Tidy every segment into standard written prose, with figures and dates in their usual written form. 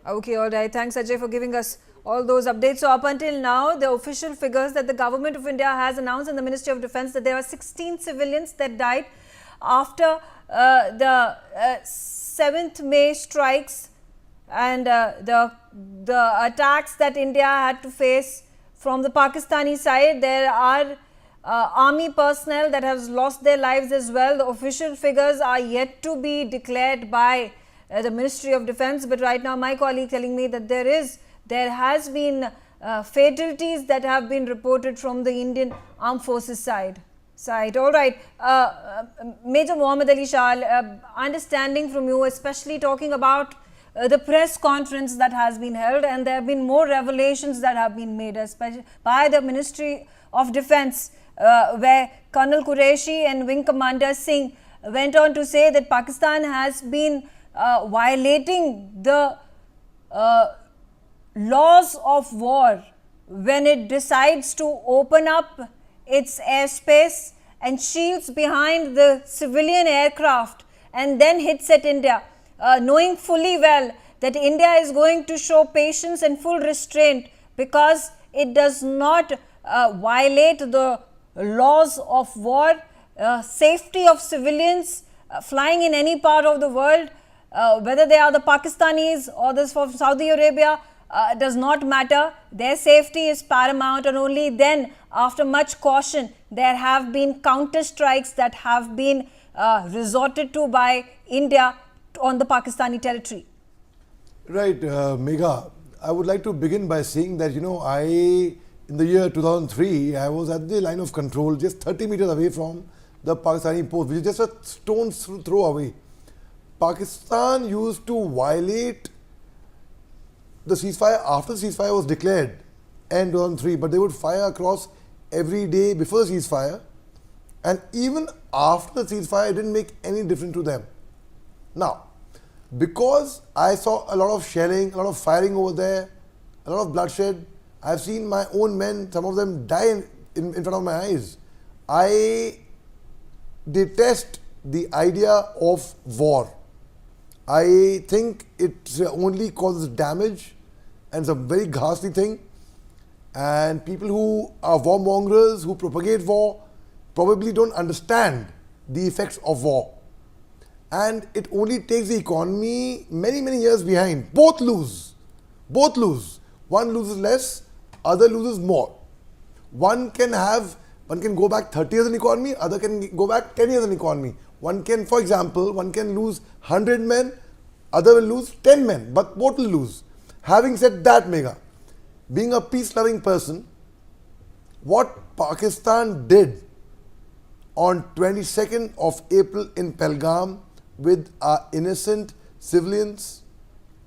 Okay, all right. Thanks, Ajay, for giving us all those updates. So, up until now, the official figures that the government of India has announced in the Ministry of Defence that there are 16 civilians that died after the 7th May strikes and the attacks that India had to face from the Pakistani side. There are army personnel that has lost their lives as well. The official figures are yet to be declared by the Ministry of Defence, but right now my colleague telling me that there has been fatalities that have been reported from the Indian Armed Forces side. All right, Major Mohammad Ali Shah, understanding from you, especially talking about the press conference that has been held, and there have been more revelations that have been made, especially by the Ministry of Defence, where Colonel Qureshi and Wing Commander Singh went on to say that Pakistan has been violating the laws of war when it decides to open up its airspace and shields behind the civilian aircraft and then hits at India, knowing fully well that India is going to show patience and full restraint because it does not violate the laws of war, safety of civilians flying in any part of the world, whether they are the Pakistanis or those from Saudi Arabia, does not matter. Their safety is paramount, and only then, after much caution, there have been counter strikes that have been resorted to by India on the Pakistani territory. Right, Megha, I would like to begin by saying that, in the year 2003, I was at the line of control just 30 meters away from the Pakistani post, which is just a stone's throw away. Pakistan used to violate the ceasefire after the ceasefire was declared in 2003, but they would fire across every day before the ceasefire, and even after the ceasefire, it didn't make any difference to them. Now, because I saw a lot of shelling, a lot of firing over there, a lot of bloodshed, I've seen my own men, some of them die in front of my eyes. I detest the idea of war. I think it only causes damage and it's a very ghastly thing. And people who are warmongers, who propagate war, probably don't understand the effects of war. And it only takes the economy many, many years behind. Both lose. Both lose. One loses less, other loses more. One can go back 30 years in economy, other can go back 10 years in economy. One can, for example, one can lose 100 men, other will lose 10 men, but both will lose. Having said that, Megha, being a peace-loving person, what Pakistan did on 22nd of April in Pahalgam with our innocent civilians,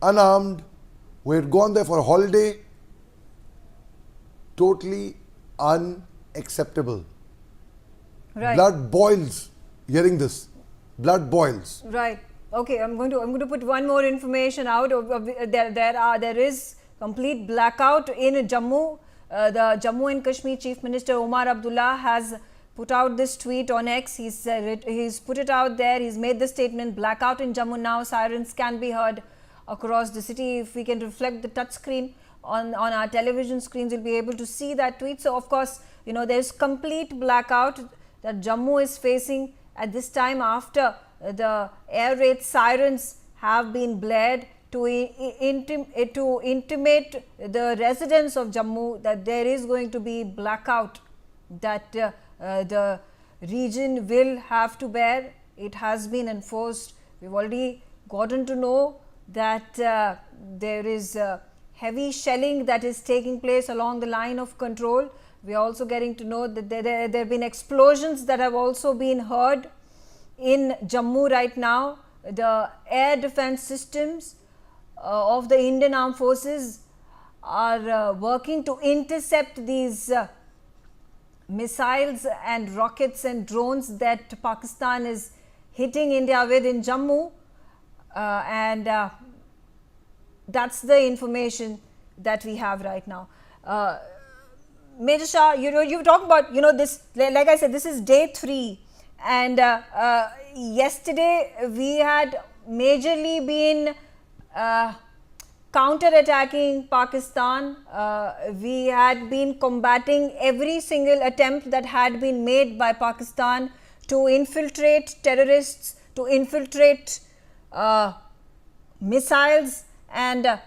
unarmed, who had gone there for a holiday, totally unacceptable. Right. Blood boils hearing this. Blood boils. Right. Okay. I'm going to put one more information out. There is complete blackout in Jammu. The Jammu and Kashmir Chief Minister Omar Abdullah has put out this tweet on X. He's put it out there. He's made the statement: blackout in Jammu now. Sirens can be heard across the city. If we can reflect the touch screen on our television screens, you'll be able to see that tweet. So, of course, there's complete blackout that Jammu is facing at this time after the air raid sirens have been blared to intimate the residents of Jammu that there is going to be blackout that the region will have to bear. It has been enforced. We've already gotten to know that there is heavy shelling that is taking place along the line of control. We are also getting to know that there have been explosions that have also been heard in Jammu right now. The air defense systems of the Indian Armed Forces are working to intercept these missiles and rockets and drones that Pakistan is hitting India with in Jammu, and that's the information that we have right now. Major Shah, you've talked about, this, like I said, this is day 3, and yesterday we had majorly been counter-attacking Pakistan. We had been combating every single attempt that had been made by Pakistan to infiltrate terrorists, to infiltrate missiles and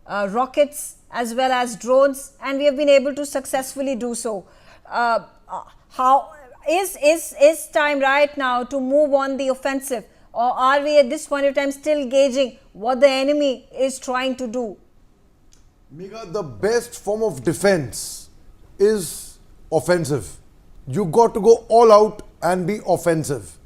rockets as well as drones, and we have been able to successfully do so. How is time right now to move on the offensive, or are we at this point of time still gauging what the enemy is trying to do? Megha, the best form of defense is offensive. You got to go all out and be offensive.